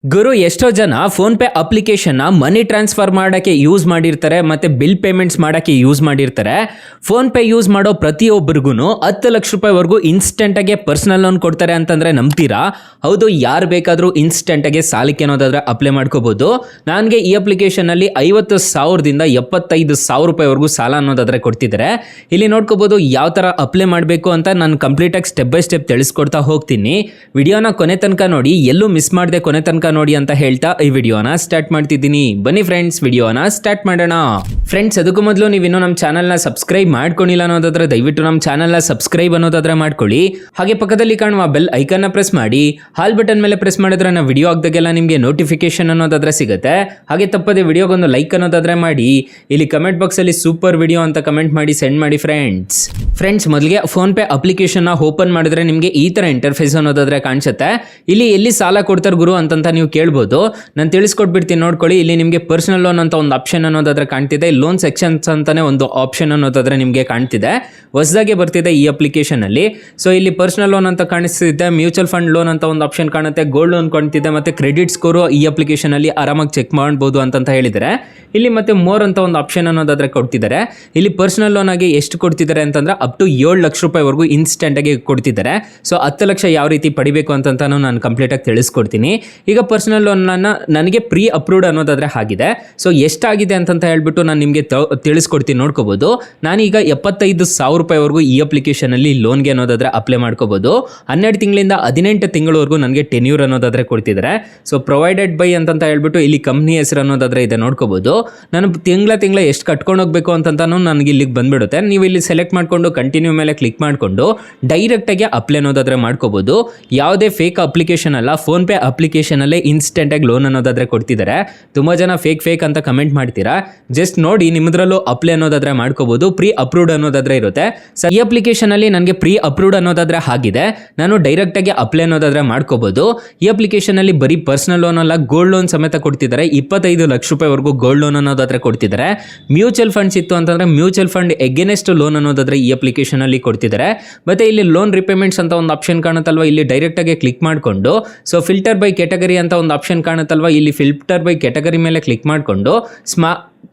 ಗುರು, ಎಷ್ಟೋ ಜನ phone pay ಅಪ್ಲಿಕೇಶನ್ನ ಮನಿ ಟ್ರಾನ್ಸ್ಫರ್ ಮಾಡೋಕ್ಕೆ ಯೂಸ್ ಮಾಡಿರ್ತಾರೆ ಮತ್ತು ಬಿಲ್ ಪೇಮೆಂಟ್ಸ್ ಮಾಡೋಕ್ಕೆ ಯೂಸ್ ಮಾಡಿರ್ತಾರೆ. ಫೋನ್ ಪೇ ಯೂಸ್ ಮಾಡೋ ಪ್ರತಿಯೊಬ್ಬರಿಗೂ 10 ಲಕ್ಷ ರೂಪಾಯಿವರೆಗೂ ಇನ್ಸ್ಟೆಂಟಾಗಿ ಪರ್ಸನಲ್ ಲೋನ್ ಕೊಡ್ತಾರೆ ಅಂತಂದರೆ ನಂಬ್ತೀರಾ? ಹೌದು, ಯಾರು ಬೇಕಾದರೂ ಇನ್ಸ್ಟೆಂಟಾಗಿ ಸಾಲಕ್ಕೆ ಅನ್ನೋದಾದರೆ ಅಪ್ಲೈ ಮಾಡ್ಕೋಬೋದು. ನನಗೆ ಈ ಅಪ್ಲಿಕೇಶನಲ್ಲಿ 50,000ದಿಂದ 75,000 ರೂಪಾಯಿವರೆಗೂ ಸಾಲ ಅನ್ನೋದಾದರೆ ಕೊಡ್ತಿದ್ದಾರೆ. ಇಲ್ಲಿ ನೋಡ್ಕೋಬೋದು ಯಾವ ಥರ ಅಪ್ಲೈ ಮಾಡಬೇಕು ಅಂತ ನಾನು ಕಂಪ್ಲೀಟಾಗಿ ಸ್ಟೆಪ್ ಬೈ ಸ್ಟೆಪ್ ತಿಳಿಸ್ಕೊಡ್ತಾ ಹೋಗ್ತೀನಿ. ವಿಡಿಯೋನ ಕೊನೆ ತನಕ ನೋಡಿ, ಎಲ್ಲೂ ಮಿಸ್ ಮಾಡದೆ ಕೊನೆ ತನಕ ನೋಡಿ ಅಂತ ಹೇಳ್ತಾ ಈ ವಿಡಿಯೋನ ಸ್ಟಾರ್ಟ್ ಮಾಡ್ತಿದ್ದೀನಿ. ಬನ್ನಿ ಫ್ರೆಂಡ್ಸ್, ವಿಡಿಯೋನ ಸ್ಟಾರ್ಟ್ ಮಾಡೋಣ. ಫ್ರೆಂಡ್ಸ್, ಅದಕ್ಕೂ ಮೊದಲು ನೀವು ಇನ್ನೂ ನಮ್ಮ ಚಾನಲ್ನ ಸಬ್ಸ್ಕ್ರೈಬ್ ಮಾಡ್ಕೊಂಡಿಲ್ಲ ಅನ್ನೋದಾದ್ರೆ ದಯವಿಟ್ಟು ನಮ್ಮ ಚಾನಲ್ನ ಸಬ್ಸ್ಕ್ರೈಬ್ ಅನ್ನೋದಾದ್ರೆ ಮಾಡ್ಕೊಳ್ಳಿ. ಹಾಗೆ ಪಕ್ಕದಲ್ಲಿ ಕಾಣುವ ಬೆಲ್ ಐಕನ್ನ ಪ್ರೆಸ್ ಮಾಡಿ, ಹಾಲ್ ಬಟನ್ ಮೇಲೆ ಪ್ರೆಸ್ ಮಾಡಿದ್ರೆ ನಾವು ವಿಡಿಯೋ ಹಾಕಿದಾಗೆಲ್ಲ ನಿಮಗೆ ನೋಟಿಫಿಕೇಶನ್ ಅನ್ನೋದಾದ್ರೆ ಸಿಗುತ್ತೆ. ಹಾಗೆ ತಪ್ಪದೆ ವಿಡಿಯೋಗೊಂದು ಲೈಕ್ ಅನ್ನೋದಾದ್ರೆ ಮಾಡಿ. ಇಲ್ಲಿ ಕಮೆಂಟ್ ಬಾಕ್ಸಲ್ಲಿ ಸೂಪರ್ ವಿಡಿಯೋ ಅಂತ ಕಮೆಂಟ್ ಮಾಡಿ ಸೆಂಡ್ ಮಾಡಿ ಫ್ರೆಂಡ್ಸ್. ಮೊದಲಿಗೆ ಫೋನ್ ಪೇ ಅಪ್ಲಿಕೇಶನ್ನ ಓಪನ್ ಮಾಡಿದ್ರೆ ನಿಮಗೆ ಈ ಥರ ಇಂಟರ್ಫೇಸ್ ಅನ್ನೋದಾದ್ರೆ ಕಾಣಿಸುತ್ತೆ. ಇಲ್ಲಿ ಎಲ್ಲಿ ಸಾಲ ಕೊಡ್ತಾರೆ ಗುರು ಅಂತ ನೀವು ಕೇಳ್ಬೋದು. ನಾನು ತಿಳಿಸ್ಕೊಟ್ಬಿಡ್ತೀನಿ, ನೋಡ್ಕೊಳ್ಳಿ. ಇಲ್ಲಿ ನಿಮಗೆ ಪರ್ಸನಲ್ ಲೋನ್ ಅಂತ ಒಂದು ಆಪ್ಷನ್ ಅನ್ನೋದಾದ್ರೆ ಕಾಣ್ತಿದೆ. ಲೋನ್ ಸೆಕ್ಷನ್ಸ್ ಅಂತಾನೆ ಒಂದು ಆಪ್ಷನ್ ಅನ್ನೋದಾದ್ರೆ ನಿಮಗೆ ಕಾಣ್ತಿದೆ. ಹೊಸದಾಗಿ ಬರ್ತಿದೆ ಈ ಅಪ್ಲಿಕೇಶನ್ ಅಲ್ಲಿ. ಸೊ ಇಲ್ಲಿ ಪರ್ಸನಲ್ ಲೋನ್ ಅಂತ ಕಾಣಿಸ್ತಿದೆ, ಮ್ಯೂಚುವಲ್ ಫಂಡ್ ಲೋನ್ ಅಂತ ಒಂದು ಆಪ್ಷನ್ ಕಾಣುತ್ತೆ, ಗೋಲ್ಡ್ ಲೋನ್ ಕಾಣ್ತಿದೆ, ಮತ್ತೆ ಕ್ರೆಡಿಟ್ ಸ್ಕೋರು ಈ ಅಪ್ಲಿಕೇಶನ್ ಅಲ್ಲಿ ಆರಾಮಾಗಿ ಚೆಕ್ ಮಾಡ್ಬೋದು ಅಂತ ಹೇಳಿದರೆ. ಇಲ್ಲಿ ಮತ್ತೆ ಮೋರ್ ಅಂತ ಒಂದು ಆಪ್ಷನ್ ಅನ್ನೋದಾದ್ರೆ ಕೊಡ್ತಿದ್ದಾರೆ. ಇಲ್ಲಿ ಪರ್ಸನಲ್ ಲೋನ್ ಆಗಿ ಎಷ್ಟು ಕೊಡ್ತಿದ್ದಾರೆ ಅಂತಂದ್ರೆ ಅಪ್ ಟು 7 ಲಕ್ಷ ರೂಪಾಯಿವರೆಗೂ ಇನ್ಸ್ಟೆಂಟ್ ಆಗಿ ಕೊಡ್ತಿದ್ದಾರೆ. ಸೊ 10 ಲಕ್ಷ ಯಾವ ರೀತಿ ಪಡಿಬೇಕು ಅಂತ ನಾನು ಕಂಪ್ಲೀಟ್ ಆಗಿ ತಿಳಿಸ್ಕೊಡ್ತೀನಿ. ಈಗ ಪರ್ಸನಲ್ ಲೋನ್ ನನಗೆ ಪ್ರೀ ಅಪ್ರೂವ್ಡ್ ಅನ್ನೋದಾದ್ರೆ ಆಗಿದೆ. ಸೊ ಎಷ್ಟಾಗಿದೆ ಅಂತ ಹೇಳ್ಬಿಟ್ಟು ನಾನು ನಿಮಗೆ ತಿಳಿಸ್ಕೊಡ್ತೀನಿ, ನೋಡ್ಕೋಬಹುದು. ನಾನೀಗ 75,000 ರೂಪಾಯಿವರೆಗೂ ಈ ಅಪ್ಲಿಕೇಶನ್ ಅಲ್ಲಿ ಲೋನ್ಗೆ ಅನ್ನೋದಾದ್ರೆ ಅಪ್ಲೈ ಮಾಡ್ಕೋಬಹುದು. 12 ತಿಂಗಳಿಂದ 18 ತಿಂಗಳವರೆಗೂ ನನಗೆ ಟೆನ್ಯೂರ್ ಅನ್ನೋದಾದ್ರೆ ಕೊಡ್ತಿದ್ದಾರೆ. ಸೊ ಪ್ರೊವೈಡೆಡ್ ಬೈ ಅಂತ ಹೇಳ್ಬಿಟ್ಟು ಇಲ್ಲಿ ಕಂಪ್ನಿ ಹೆಸರು ಅನ್ನೋದಾದ್ರೆ ಇದೆ, ನೋಡ್ಕೋಬಹುದು. ನಾನು ತಿಂಗಳ ಎಷ್ಟು ಕಟ್ಕೊಂಡು ಹೋಗ್ಬೇಕು ಅಂತನೂ ನನಗೆ ಇಲ್ಲಿಗೆ ಬಂದ್ಬಿಡುತ್ತೆ. ನೀವು ಇಲ್ಲಿ ಸೆಲೆಕ್ಟ್ ಮಾಡ್ಕೊಂಡು ಕಂಟಿನ್ಯೂ ಮೇಲೆ ಕ್ಲಿಕ್ ಮಾಡಿಕೊಂಡು ಡೈರೆಕ್ಟ್ ಆಗಿ ಅಪ್ಲೈ ಅನ್ನೋದಾದ್ರೆ ಮಾಡ್ಕೋಬಹುದು. ಯಾವುದೇ ಫೇಕ್ ಅಪ್ಲಿಕೇಶನ್ ಅಲ್ಲ, ಫೋನ್ ಪೇ ಅಪ್ಲಿಕೇಶನ್ ಅಲ್ಲೇ ಇನ್ಸ್ಟೆಂಟ್ ಆಗಿ ಲೋನ್ ಅನ್ನೋದಾದ್ರೆ ಕೊಡ್ತಿದ್ದಾರೆ. ತುಂಬಾ ಜನ ಫೇಕ್ ಅಂತ ಕಮೆಂಟ್ ಮಾಡ್ತೀರಾ. ಜಸ್ಟ್ ನೋಡಿ, ನಿಮ್ಮದ್ರಲ್ಲೂ ಅಪ್ಲೈ ಅನ್ನೋದಾದ್ರೆ ಮಾಡ್ಕೋಬಹುದು. ಪ್ರೀ ಅಪ್ರೂವ್ಡ್ ಅನ್ನೋದಾದ್ರೆ ಇರುತ್ತೆ. ಈ ಅಪ್ಲಿಕೇಶನ್ ಅಲ್ಲಿ ನನಗೆ ಪ್ರೀ ಅಪ್ರೂವ್ಡ್ ಅನ್ನೋದಾದ್ರೆ ಆಗಿದೆ. ನಾನು ಡೈರೆಕ್ಟ್ ಆಗಿ ಅಪ್ಲೈ ಅನ್ನೋದಾದ್ರೆ ಮಾಡ್ಕೋಬಹುದು. ಈ ಅಪ್ಲಿಕೇಶನ್ ಅಲ್ಲಿ ಬರೀ ಪರ್ಸನಲ್ ಲೋನ್ ಅಲ್ಲ, ಗೋಲ್ಡ್ ಲೋನ್ ಸಮೇತ ಕೊಡ್ತಿದ್ದಾರೆ. 25 ಲಕ್ಷ ರೂಪಾಯಿವರೆಗೂ ಗೋಲ್ಡ್ ಲೋನ್ ಅನ್ನೋದಾದ್ರೆ ಕೊಡ್ತಿದ್ದಾರೆ. ಮ್ಯೂಚುವಲ್ ಫಂಡ್ಸ್ ಇತ್ತು ಅಂತಂದ್ರೆ ಮ್ಯೂಚುವಲ್ ಫಂಡ್ ಎಗೇನೆಸ್ಟ್ ಲೋನ್ ಅನ್ನೋದಾದ್ರೆ ಈ ಅಪ್ಲಿಕೇಶನ್ ಅಲ್ಲಿ ಕೊಡ್ತಿದ್ದಾರೆ. ಮತ್ತೆ ಇಲ್ಲಿ ಲೋನ್ ರಿಪೇಮೆಂಟ್ಸ್ ಅಂತ ಒಂದು ಆಪ್ಷನ್ ಕಾಣುತ್ತಲ್ವಾ, ಇಲ್ಲಿ ಡೈರೆಕ್ಟ್ ಆಗಿ ಕ್ಲಿಕ್ ಮಾಡಿಕೊಂಡು ಸೊ ಫಿಲ್ಟರ್ ಬೈ ಕ್ಯಾಟಗರಿ ಅಂತ ಒಂದು ಆಪ್ಷನ್ ಕಾಣುತ್ತಲ್ವಾ, ಇಲ್ಲಿ ಫಿಲ್ಟರ್ ಬೈ ಕ್ಯಾಟಗರಿ ಮೇಲೆ ಕ್ಲಿಕ್ ಮಾಡಿಕೊಂಡು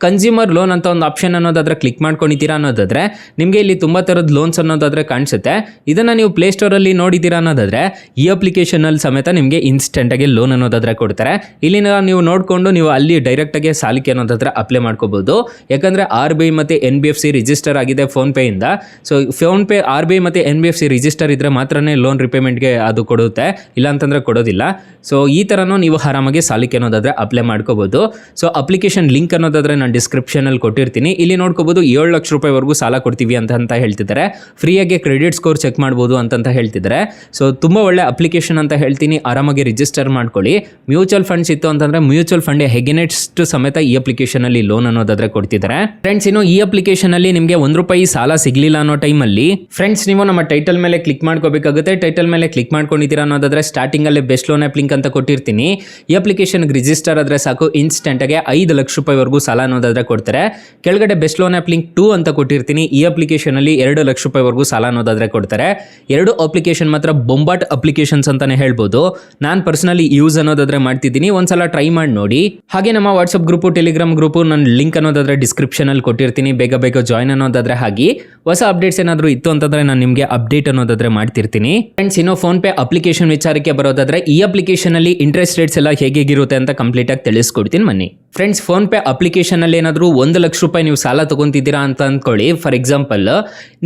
ಕನ್ಸ್ಯೂಮರ್ ಲೋನ್ ಅಂತ ಒಂದು ಆಪ್ಷನ್ ಅನ್ನೋದಾದ್ರೆ ಕ್ಲಿಕ್ ಮಾಡ್ಕೊಂಡಿದ್ದೀರಾ ಅನ್ನೋದಾದ್ರೆ ನಿಮಗೆ ಇಲ್ಲಿ ತುಂಬ ಥರದ ಲೋನ್ಸ್ ಅನ್ನೋದಾದ್ರೆ ಕಾಣಿಸುತ್ತೆ. ಇದನ್ನು ನೀವು ಪ್ಲೇಸ್ಟೋರಲ್ಲಿ ನೋಡಿದ್ದೀರಾ ಅನ್ನೋದಾದ್ರೆ ಈ ಅಪ್ಲಿಕೇಶನಲ್ಲಿ ಸಮೇತ ನಿಮಗೆ ಇನ್ಸ್ಟೆಂಟಾಗಿ ಲೋನ್ ಅನ್ನೋದಾದ್ರೆ ಕೊಡ್ತಾರೆ. ಇಲ್ಲಿ ನೀವು ನೋಡಿಕೊಂಡು ನೀವು ಅಲ್ಲಿ ಡೈರೆಕ್ಟಾಗಿ ಸಾಲಕ್ಕೆ ಅನ್ನೋದಾದ್ರೆ ಅಪ್ಲೈ ಮಾಡ್ಕೋಬೋದು. ಯಾಕಂದರೆ RBI ಮತ್ತು NBFC ರಿಜಿಸ್ಟರ್ ಆಗಿದೆ ಫೋನ್ಪೇಯಿಂದ. ಸೊ ಫೋನ್ಪೇ RBI ಮತ್ತು NBFC ರಿಜಿಸ್ಟರ್ ಇದ್ದರೆ ಮಾತ್ರನೇ ಲೋನ್ ರಿಪೇಮೆಂಟ್ಗೆ ಅದು ಕೊಡುತ್ತೆ, ಇಲ್ಲಾಂತಂದರೆ ಕೊಡೋದಿಲ್ಲ. ಸೊ ಈ ಥರನೂ ನೀವು ಆರಾಮಾಗಿ ಸಾಲಕ್ಕೆ ಅನ್ನೋದಾದ್ರೆ ಅಪ್ಲೈ ಮಾಡ್ಕೋಬೋದು. ಸೊ ಅಪ್ಲಿಕೇಶನ್ ಲಿಂಕ್ ಅನ್ನೋದಾದ್ರೆ ನಾನು ಡಿಸ್ಕ್ರಿಪ್ಷನಲ್ಲಿ ಕೊಟ್ಟಿರ್ತೀನಿ. ಇಲ್ಲಿ ನೋಡ್ಕೋಬಹುದು 7 ಲಕ್ಷ ರೂಪಾಯಿವರೆಗೂ ಸಾಲ ಕೊಡ್ತೀವಿ ಅಂತ ಹೇಳ್ತಿದ್ದಾರೆ. ಫ್ರೀಯಾಗಿ ಕ್ರೆಡಿಟ್ ಸ್ಕೋರ್ ಚೆಕ್ ಮಾಡ್ಬೋದು ಅಂತ ಹೇಳ್ತಿದ್ದಾರೆ. ಸೊ ತುಂಬ ಒಳ್ಳೆ ಅಪ್ಲಿಕೇಶನ್ ಅಂತ ಹೇಳ್ತೀನಿ, ಆರಾಮಾಗಿ ರಿಜಿಸ್ಟರ್ ಮಾಡ್ಕೊಳ್ಳಿ. ಮ್ಯೂಚುವಲ್ ಫಂಡ್ಸ್ ಇತ್ತು ಅಂತಂದ್ರೆ ಮ್ಯೂಚುವಲ್ ಫಂಡ್ ಹೆಗೆನೆಸ್ಟ್ ಸಮೇತ ಈ ಅಪ್ಲಿಕೇಶನ್ ಅಲ್ಲಿ ಲೋನ್ ಅನ್ನೋದಾದ್ರೆ ಕೊಡ್ತಿದ್ದಾರೆ. ಫ್ರೆಂಡ್ಸ್, ಇನ್ನು ಈ ಅಪ್ಲಿಕೇಶನ್ ಅಲ್ಲಿ ನಿಮಗೆ ₹1 ಸಾಲ ಸಿಗ್ಲಿಲ್ಲ ಅನ್ನೋ ಟೈಮಲ್ಲಿ ಫ್ರೆಂಡ್ಸ್ ನೀವು ನಮ್ಮ ಟೈಟಲ್ ಮೇಲೆ ಕ್ಲಿಕ್ ಮಾಡ್ಕೋಬೇಕಾಗುತ್ತೆ. ಟೈಟಲ್ ಮೇಲೆ ಕ್ಲಿಕ್ ಮಾಡ್ಕೊಂಡಿದ್ದೀರಾ ಅನ್ನೋದಾದ್ರೆ ಸ್ಟಾರ್ಟಿಂಗ್ ಅಲ್ಲಿ ಬೆಸ್ಟ್ ಲೋನ್ ಆಪ್ ಲಿಂಕ್ ಅಂತ ಕೊಟ್ಟಿರ್ತೀನಿ. ಈ ಅಪ್ಲಿಕೇಶನ್ ರಿಜಿಸ್ಟರ್ ಆದ್ರೆ ಸಾಕು, ಇನ್ಸ್ಟೆಂಟ್ ಆಗಿ 5 ಲಕ್ಷ ರೂಪಾಯಿವರೆಗೂ ಸಾಲ ಅನ್ನೋದಾದ್ರೆ ಕೊಡ್ತಾರೆ. ಕೆಳಗಡೆ ಬೆಸ್ಟ್ ಲೋನ್ ಆಪ್ ಲಿಂಕ್ 2 ಅಂತ ಕೊಟ್ಟಿರ್ತೀನಿ. ಈ ಅಪ್ಲಿಕೇಶನ್ ಅಲ್ಲಿ 2 ಲಕ್ಷ ರೂಪಾಯಿವರೆಗೂ ಸಾಲ ಅನ್ನೋದಾದ್ರೆ ಕೊಡ್ತಾರೆ. 2 ಅಪ್ಲಿಕೇಶನ್ ಮಾತ್ರ ಬೊಂಬಾಟ್ ಅಪ್ಲಿಕೇಶನ್ಸ್ ಅಂತಾನೆ ಹೇಳ್ಬೋದು. ನಾನು ಪರ್ಸನಲಿ ಯೂಸ್ ಅನ್ನೋದಾದ್ರೆ ಮಾಡ್ತಿದ್ದೀನಿ, ಒಂದ್ಸಲ ಟ್ರೈ ಮಾಡಿ ನೋಡಿ. ಹಾಗೆ ನಮ್ಮ ವಾಟ್ಸ್ಆಪ್ ಗ್ರೂಪು, ಟೆಲಿಗ್ರಾಮ್ ಗ್ರೂಪು ನಾನು ಲಿಂಕ್ ಅನ್ನೋದಾದ್ರೆ ಡಿಸ್ಕ್ರಿಪ್ಷನ್ ಅಲ್ಲಿ ಕೊಟ್ಟಿರ್ತೀನಿ. ಬೇಗ ಜಾಯ್ನ್ ಅನ್ನೋದಾದ್ರೆ ಹಾಗೆ ಹೊಸ ಅಪ್ಡೇಟ್ಸ್ ಏನಾದರೂ ಇತ್ತು ಅಂತಂದ್ರೆ ನಾನು ನಿಮಗೆ ಅಪ್ಡೇಟ್ ಅನ್ನೋದಾದ್ರೆ ಮಾಡ್ತಿರ್ತೀನಿ. ಫ್ರೆಂಡ್ಸ್, ಇನ್ನು ಫೋನ್ ಪೇ ಅಪ್ಲಿಕೇಶನ್ ವಿಚಾರಕ್ಕೆ ಬರೋದಾದ್ರೆ ಈ ಅಪ್ಲಿಕೇಶನ್ ಅಲ್ಲಿ ಇಂಟ್ರೆಸ್ಟ್ ರೇಟ್ಸ್ ಎಲ್ಲ ಹೇಗಿರುತ್ತೆ ಅಂತ ಕಂಪ್ಲೀಟ್ ಆಗಿ ತಿಳಿಸ್ಕೊಡ್ತೀನಿ ಬನ್ನಿ. ಫ್ರೆಂಡ್ಸ್, ಫೋನ್ ಪೇ ಅಪ್ಲಿಕೇಶನ್ ಅಲ್ಲಿ ಏನಾದರೂ 1 ಲಕ್ಷ ರೂಪಾಯಿ ನೀವು ಸಾಲ ತಗೊಂತಿದ್ದೀರಾ ಅಂತ ಅಂದ್ಕೊಳ್ಳಿ. ಫಾರ್ ಎಕ್ಸಾಂಪಲ್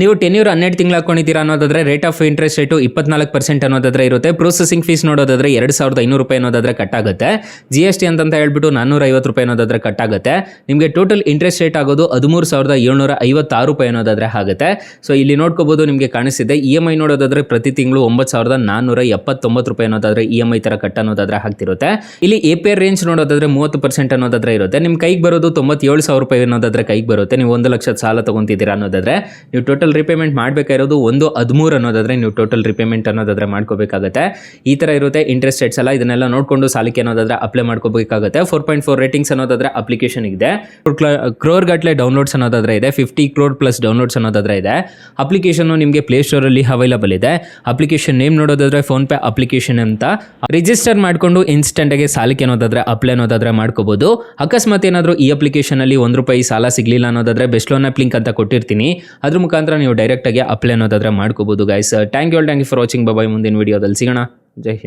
ನೀವು ಟೆನ್ಯೂರ್ 12 ತಿಂಗಳು ಹಾಕೊಂಡಿದ್ದೀರಾ ಅನ್ನೋದಾದ್ರೆ ರೇಟ್ ಆಫ್ ಇಂಟ್ರೆಸ್ಟ್ ರೇಟು 24% ಅನ್ನೋದಾದ್ರೆ ಇರುತ್ತೆ. ಪ್ರೊಸೆಸಿಂಗ್ ಫೀಸ್ ನೋಡೋದಾದ್ರೆ 2,500 ರೂಪಾಯಿ ಅನ್ನೋದಾದ್ರೆ ಕಟ್ ಆಗುತ್ತೆ. GST ಅಂತ ಹೇಳ್ಬಿಟ್ಟು 450 ರೂಪಾಯಿ ಅನ್ನೋದಾದ್ರೆ ಕಟ್ ಆಗುತ್ತೆ. ನಿಮಗೆ ಟೋಟಲ್ ಇಂಟ್ರೆಸ್ಟ್ ರೇಟ್ ಆಗೋದು 13,756 ರೂಪಾಯಿ ಅನ್ನೋದಾದ್ರೆ ಆಗುತ್ತೆ. ಸೊ ಇಲ್ಲಿ ನೋಡ್ಕೋಬಹುದು, ನಿಮಗೆ ಕಾಣಿಸ್ತಿದೆ. EMI ನೋಡೋದಾದ್ರೆ ಪ್ರತಿ ತಿಂಗಳು 9,479 ರೂಪಾಯಿ ಅನ್ನೋದಾದ್ರೆ EMI ತರ ಕಟ್ ಅನ್ನೋದಾದ್ರೆ ಆಗ್ತಿರುತ್ತೆ. ಇಲ್ಲಿ APR ರೇಂಜ್ ನೋಡೋದಾದ್ರೆ 30% ಅನ್ನೋದಾದ್ರೆ ಅನ್ನೋದಾದ್ರೆ ಇರುತ್ತೆ. ನಿಮ್ಮ ಕೈಗೆ ಬರೋದು 97,000 ರೂಪಾಯಿ ಅನ್ನೋದಾದ್ರೆ ಕೈಗೆ ಬರುತ್ತೆ. ನೀವು 1 ಲಕ್ಷದ ಸಾಲ ತೊಗೊತಿದ್ದೀರಾ ಅನ್ನೋದಾದ್ರೆ ನೀವು ಟೋಟಲ್ ರಿಪೇಮೆಂಟ್ ಮಾಡಬೇಕಾಗಿರೋದು 1.13 ಅನ್ನೋದಾದ್ರೆ ನೀವು ಟೋಟಲ್ ರಿಪೇಮೆಂಟ್ ಅನ್ನೋದಾದ್ರೆ ಮಾಡ್ಕೋಬೇಕಾಗುತ್ತೆ. ಈ ಥರ ಇರುತ್ತೆ ಇಂಟ್ರೆಸ್ಟ್ ರೇಟ್ಸ್ ಎಲ್ಲ. ಇದನ್ನೆಲ್ಲ ನೋಡಿಕೊಂಡು ಸಾಲಕ್ಕೆ ಅನ್ನೋದಾದ್ರೆ ಅಪ್ಲೈ ಮಾಡ್ಕೋಬೇಕಾಗುತ್ತೆ. 4.4 ರೇಟಿಂಗ್ಸ್ ಅನ್ನೋದಾದ್ರೆ ಅಪ್ಲಿಕೇಶನ್ ಇದೆ. ಕ್ರೋರ್ ಗಟ್ಟಲೆ ಡೌನ್ಲೋಡ್ಸ್ ಅನ್ನೋದಾದ್ರೆ ಇದೆ. 50 crore ಪ್ಲಸ್ ಡೌನ್ಲೋಡ್ಸ್ ಅನ್ನೋದಾದ್ರೆ ಇದೆ. ಅಪ್ಲಿಕೇಶನ್ ನಿಮಗೆ ಪ್ಲೇಸ್ಟೋರಲ್ಲಿ ಅವೈಲಬಲ್ ಇದೆ. ಅಪ್ಲಿಕೇಶನ್ ನೇಮ್ ನೋಡೋದಾದ್ರೆ ಫೋನ್ಪೇ ಅಪ್ಲಿಕೇಶನ್ ಅಂತ. ರಿಜಿಸ್ಟರ್ ಮಾಡಿಕೊಂಡು ಇನ್ಸ್ಟೆಂಟಾಗಿ ಸಾಲಕ್ಕೆ ಅನ್ನೋದಾದ್ರೆ ಅಪ್ಲೈ ಅನ್ನೋದಾದ್ರೆ ಮಾಡ್ಕೋಬಹುದು. ಅಕಸ್ಮಾತ್ ಏನಾದರೂ ಈ ಅಪ್ಲಿಕೇಶನ್ ಅಲ್ಲಿ ₹1 ಸಾಲ ಸಿಗಲಿಲ್ಲ ಅನ್ನೋದಾದ್ರೆ ಬೆಸ್ಟ್ ಲೋನ್ ಆಪ್ ಲಿಂಕ್ ಅಂತ ಕೊಟ್ಟಿರ್ತೀನಿ. ಅದ್ರ ಮುಖಾಂತರ ನೀವು ಡೈರೆಕ್ಟ್ ಆಗಿ ಅಪ್ಲೈ ಅನ್ನೋದಾದ್ರೆ ಮಾಡ್ಕೋಬಹುದು guys. Thank you for watching. Bye. ಮುಂದಿನ ವಿಡಿಯೋದಲ್ಲಿ ಸಿಗೋಣ. ಜೈ ಹಿಂದ್.